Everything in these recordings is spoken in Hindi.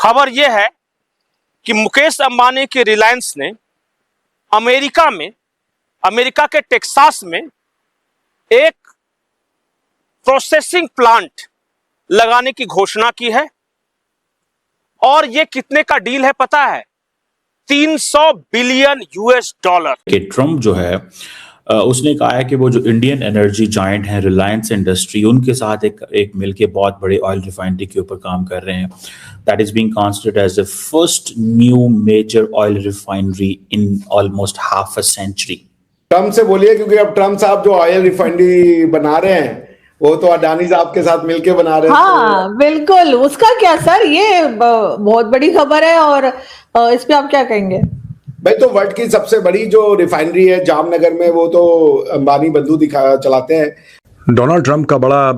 खबर यह है कि मुकेश अंबानी की रिलायंस ने अमेरिका के टेक्सास में एक प्रोसेसिंग प्लांट लगाने की घोषणा की है। और ये कितने का डील है पता है? 300 बिलियन US$। कि ट्रम्प जो है उसने कहा है कि वो जो इंडियन एनर्जी जायंट है रिलायंस इंडस्ट्री, उनके साथ एक मिलके बहुत बड़े ऑयल रिफाइनरी के ऊपर काम कर रहे हैं। That is being considered as the first new major oil refinery in almost half a century. Trump से बोलिए, क्योंकि अब ट्रम्प साहब जो ऑयल रिफाइनरी बना रहे हैं वो तो अडानी साहब के साथ मिलके बना रहे हैं। हाँ तो बिल्कुल, उसका क्या सर, ये बहुत बड़ी खबर है। और इस पे आप क्या कहेंगे? भाई तो वर्ल्ड की सबसे बड़ी जो रिफाइनरी है जामनगर में, वो तो अंबानी बंधु चलाते हैं। डोनाल्ड ट्रंप का बड़ा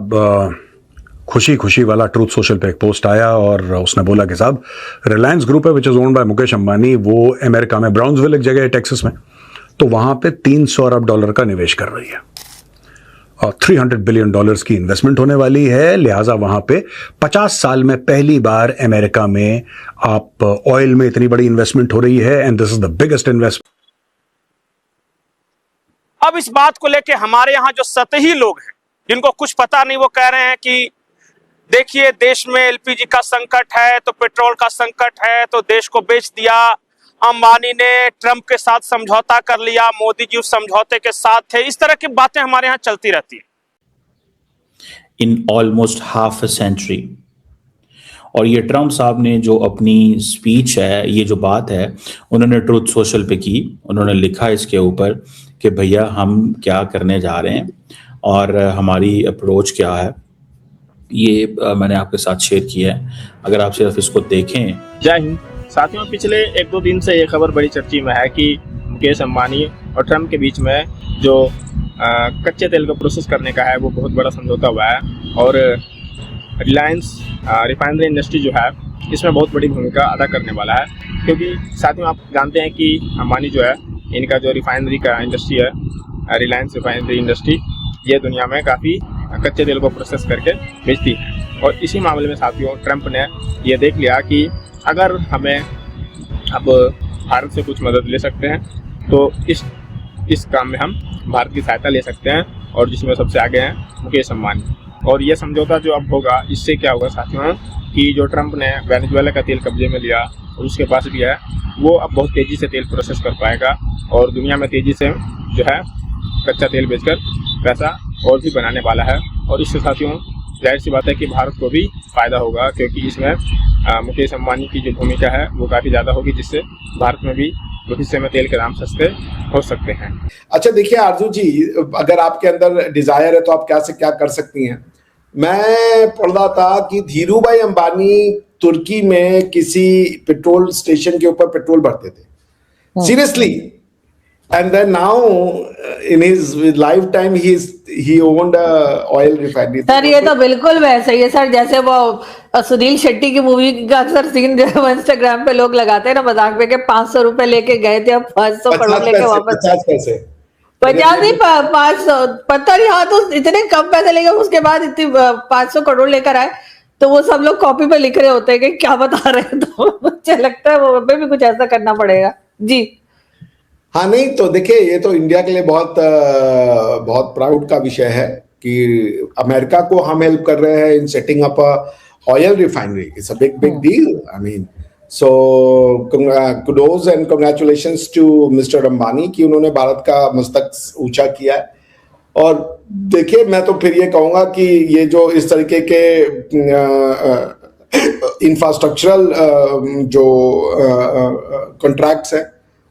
खुशी वाला ट्रूथ सोशल पे एक पोस्ट आया और उसने बोला कि साहब रिलायंस ग्रुप है which is owned by Mukesh Ambani, वो अमेरिका में ब्राउन्सविल एक जगह है टेक्सास में, तो वहां पे $300 अरब का निवेश कर रही है और $300 बिलियन की इन्वेस्टमेंट होने वाली है। लिहाजा वहां पे 50 साल में पहली बार अमेरिका में आप ऑयल में इतनी बड़ी इन्वेस्टमेंट हो रही है and this is the biggest investment. अब इस बात को लेके हमारे यहाँ जो सतही लोग हैं जिनको कुछ पता नहीं, वो कह रहे हैं कि देखिए देश में LPG का संकट है, तो पेट्रोल का संकट है, तो देश को बेच दिया, अंबानी ने ट्रंप के साथ समझौता कर लिया, मोदी जी उस समझौते के साथ थे। इस तरह की बातें हमारे यहाँ चलती रहती है। In almost half a century. और ये ट्रंप साहब ने जो अपनी स्पीच है, ये जो बात है, उन्होंने ट्रूथ सोशल पे की। उन्होंने लिखा इसके ऊपर कि भैया हम क्या करने जा रहे हैं और हमारी अप्रोच क्या है। ये मैंने आपके साथ शेयर किया है, अगर आप सिर्फ इसको देखें। जय हिंद साथियों, पिछले 1-2 दिन से ये खबर बड़ी चर्चा में है कि मुकेश अंबानी और ट्रंप के बीच में जो कच्चे तेल को प्रोसेस करने का है वो बहुत बड़ा समझौता हुआ है। और रिलायंस रिफाइनरी इंडस्ट्री जो है इसमें बहुत बड़ी भूमिका अदा करने वाला है, क्योंकि साथियों आप जानते हैं कि अंबानी जो है, इनका जो रिफाइनरी का इंडस्ट्री है, रिलायंस रिफाइनरी इंडस्ट्री, ये दुनिया में काफ़ी कच्चे तेल को प्रोसेस करके बेचती है। और इसी मामले में साथियों ट्रंप ने ये देख लिया कि अगर हमें अब भारत से कुछ मदद ले सकते हैं तो इस काम में हम भारत की सहायता ले सकते हैं, और जिसमें सबसे आगे हैं मुकेश अंबानी। और ये समझौता जो अब होगा, इससे क्या होगा साथियों कि जो ट्रंप ने वेनेजुएला का तेल कब्जे में लिया और उसके पास भी है, वो अब बहुत तेज़ी से तेल प्रोसेस कर पाएगा और दुनिया में तेज़ी से जो है कच्चा तेल बेचकर पैसा और भी बनाने वाला है। और इससे साथियों जाहिर सी बात है कि भारत को भी फ़ायदा होगा, क्योंकि इसमें मुकेश अंबानी की जो भूमिका है वो काफ़ी ज़्यादा होगी, जिससे भारत में भी भविष्य में तेल के दाम सस्ते हो सकते हैं। अच्छा देखिए आरजू जी, अगर आपके अंदर डिजायर है तो आप क्या से क्या कर सकती हैं। मैं पढ़ रहा था कि धीरूभाई अंबानी तुर्की में किसी पेट्रोल स्टेशन के ऊपर पेट्रोल भरते थे, seriously, and then now in his lifetime he owned a oil refinery। Sir ये तो बिल्कुल वैसे ही है सर, जैसे वो सुनील शेट्टी की मूवी का अक्सर सीन जो है इंस्टाग्राम पे लोग लगाते हैं ना मजाक में, के 500 रुपए लेके गए थे, अब 500 करोड़ लेके वापस। 50 पैसे 50 नहीं 500, पता नहीं। हाँ, तो इतने कम पैसे लेके उसके बाद इतनी 500 करोड़ लेकर आए, तो वो सब लोग कॉपी पे लिख रहे होते हैं कि क्या बता रहे हैं। तो मुझे लगता है वो हमें भी कुछ ऐसा करना पड़ेगा जी। हाँ नहीं तो देखिए, ये तो इंडिया के लिए बहुत प्राउड का विषय है कि अमेरिका को हम हेल्प कर रहे हैं in setting up a oil refinery. It's a big deal. I mean so kudos and congratulations to mister Ambani कि उन्होंने भारत का मस्तक ऊंचा किया है। और देखिए मैं तो फिर ये कहूंगा कि ये जो इस तरीके के इंफ्रास्ट्रक्चरल जो कॉन्ट्रैक्ट्स हैं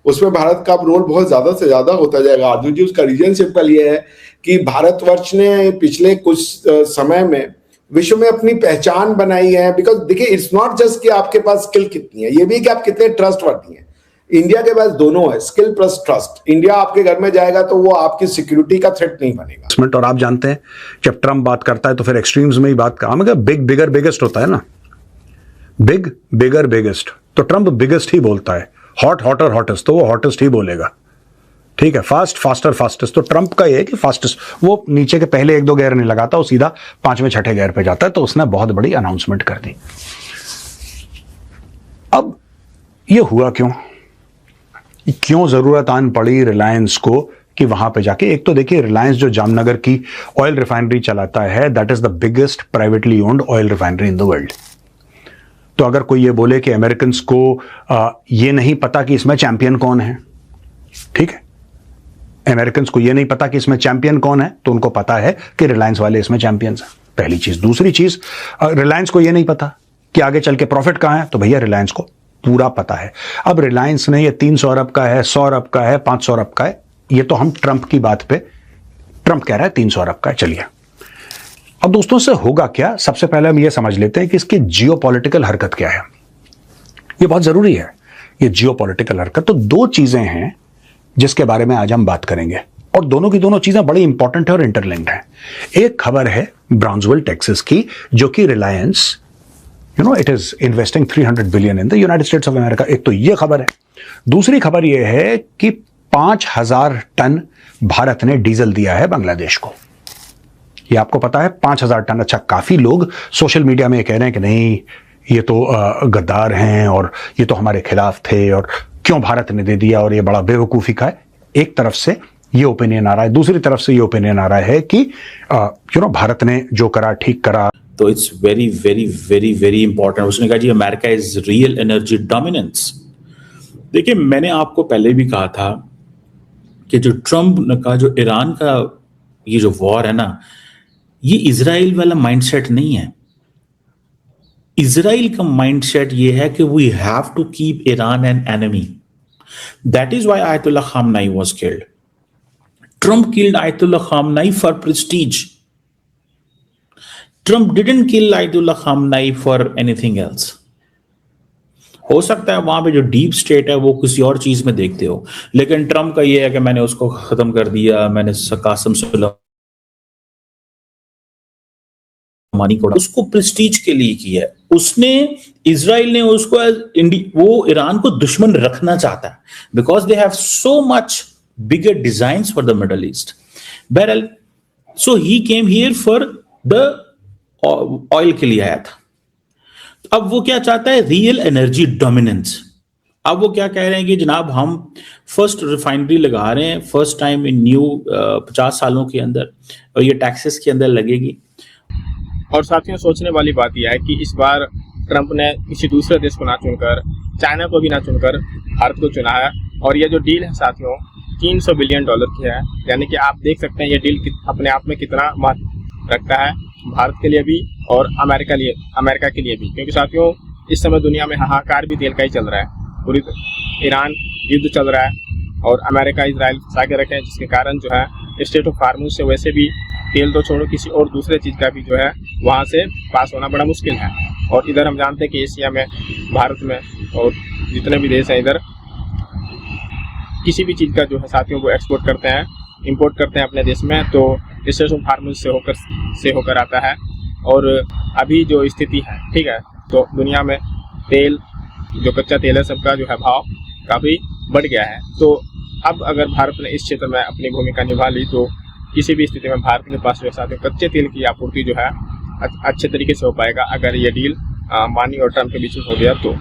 उसमें भारत का रोल बहुत ज्यादा से ज्यादा होता जाएगा। आरजू जी, उसका रीजन सिंपल ये है कि भारतवर्ष ने पिछले कुछ समय में विश्व में अपनी पहचान बनाई है। बिकॉज देखिए इट्स नॉट जस्ट कि आपके पास स्किल कितनी है, ये भी कि आप कितने ट्रस्टवर्दी हैं। इंडिया के पास दोनों है, स्किल प्लस ट्रस्ट। इंडिया आपके घर में जाएगा तो वो आपकी सिक्योरिटी का थ्रेट नहीं बनेगा। और आप जानते हैं जब ट्रम्प बात करता है तो फिर एक्सट्रीम्स में ही बात का मगर बिग बिगर बिगेस्ट होता है ना, बिग बिगर बिगेस्ट, तो ट्रम्प बिगेस्ट ही बोलता है। हॉट हॉटर हॉटेस्ट, तो वो हॉटेस्ट ही बोलेगा, ठीक है। फास्ट फास्टर फास्टेस्ट, तो ट्रंप का ये है कि फास्टेस्ट, वो नीचे के पहले 1-2 गियर नहीं लगाता, वो सीधा 5वें 6ठे गियर पे जाता है। तो उसने बहुत बड़ी अनाउंसमेंट कर दी। ये हुआ क्यों जरूरत आन पड़ी रिलायंस को कि वहां पे जाके? एक तो देखिए, रिलायंस जो जामनगर की ऑयल रिफाइनरी चलाता है, that is the biggest privately owned oil refinery in the world. तो अगर कोई ये बोले कि अमेरिकन को ये नहीं पता कि इसमें चैंपियन कौन है, ठीक है, अमेरिकन को ये नहीं पता कि इसमें चैंपियन कौन है, तो उनको पता है कि रिलायंस वाले इसमें चैंपियंस हैं, पहली चीज। दूसरी चीज, रिलायंस को ये नहीं पता कि आगे चल के प्रॉफिट कहां है, तो भैया रिलायंस को पूरा पता है। अब रिलायंस ने ये 300 अरब का है, 100 अरब का है, 500 अरब का है, ये तो हम ट्रंप की बात पे, ट्रंप कह रहा है 300 अरब का है, चलिए। अब दोस्तों से होगा क्या, सबसे पहले हम ये समझ लेते हैं कि इसकी जियोपॉलिटिकल हरकत क्या है। ये बहुत जरूरी है, ये जियोपॉलिटिकल हरकत। तो दो चीजें हैं जिसके बारे में आज हम बात करेंगे, और दोनों की दोनों चीजें बड़ी इंपॉर्टेंट है और इंटरलिंक्ड है। एक खबर है ब्राउन्सविल टेक्सास की, जो कि Reliance it is investing 300 billion in the United states of America. एक तो ये खबर है। दूसरी खबर यह है कि 5000 टन भारत ने डीजल दिया है बांग्लादेश को। ये आपको पता है, 5000 टन। अच्छा, काफी लोग सोशल मीडिया में कह रहे हैं कि नहीं, ये तो गद्दार हैं और ये तो हमारे खिलाफ थे और क्यों भारत ने दे दिया और ये बड़ा बेवकूफी का है। एक तरफ से ये ओपिनियन आ रहा है, दूसरी तरफ से ये ओपिनियन आ रहा है कि भारत ने जो करा ठीक करा। तो it's very very very very important. उसने कहा जी America is real energy dominance. देखिए, मैंने आपको पहले भी कहा था कि जो ट्रंप का जो ईरान का ये जो वॉर है ना, ये इजराइल वाला माइंडसेट नहीं है। इजराइल का माइंडसेट ये है कि we have to keep Iran an enemy. That is why Ayatollah Khamenei was killed. Trump killed Ayatollah Khamenei for prestige. Trump didn't kill Ayatollah Khamenei for anything else. हो सकता है वहां पे जो डीप स्टेट है वो किसी और चीज में देखते हो, लेकिन ट्रंप का ये है कि मैंने उसको खत्म कर दिया, मैंने कासिम सुलेमानी को, उसको प्रेस्टीज के लिए किया है उसने। इजराइल ने उसको वो ईरान को दुश्मन रखना चाहता है, because they have so much bigger designs for the Middle East. बहरहाल, so he came here for the oil के लिए आया था। अब वो क्या चाहता है? Real energy dominance. अब वो क्या कह रहे हैं कि जनाब हम फर्स्ट रिफाइनरी लगा रहे हैं, फर्स्ट टाइम इन न्यू 50 सालों के अंदर, और ये टैक्सेस के अंदर लगेगी। और साथियों, सोचने वाली बात यह है कि इस बार ट्रंप ने किसी दूसरे देश को ना चुनकर, चाइना को भी ना चुनकर भारत को चुना है। और ये जो डील है साथियों, $300 बिलियन की है। यानी कि आप देख सकते हैं ये डील अपने आप में कितना महत्व रखता है भारत के लिए भी और अमेरिका के लिए भी। क्योंकि साथियों, इस समय दुनिया में हाहाकार भी तेल का ही चल रहा है। पूरी ईरान युद्ध चल रहा है और अमेरिका इजराइल फंसा के रखे हैं, जिसके कारण जो है स्टेट ऑफ हार्मुज से वैसे भी तेल तो छोड़ो, किसी और दूसरे चीज़ का भी जो है वहाँ से पास होना बड़ा मुश्किल है। और इधर हम जानते हैं कि एशिया में, भारत में और जितने भी देश हैं, इधर किसी भी चीज़ का जो है साथियों वो एक्सपोर्ट करते हैं, इंपोर्ट करते हैं अपने देश में, तो स्टेट ऑफ हार्मुज से होकर आता है। और अभी जो स्थिति है, ठीक है, तो दुनिया में तेल, जो कच्चा तेल है, सबका जो है भाव काफ़ी बढ़ गया है। तो अब अगर भारत ने इस क्षेत्र में अपनी भूमिका निभा ली, तो किसी भी स्थिति में भारत के पास जो है साथियों कच्चे तेल की आपूर्ति जो है अच्छे तरीके से हो पाएगा, अगर ये डील अंबानी और ट्रंप के बीच में हो गया तो।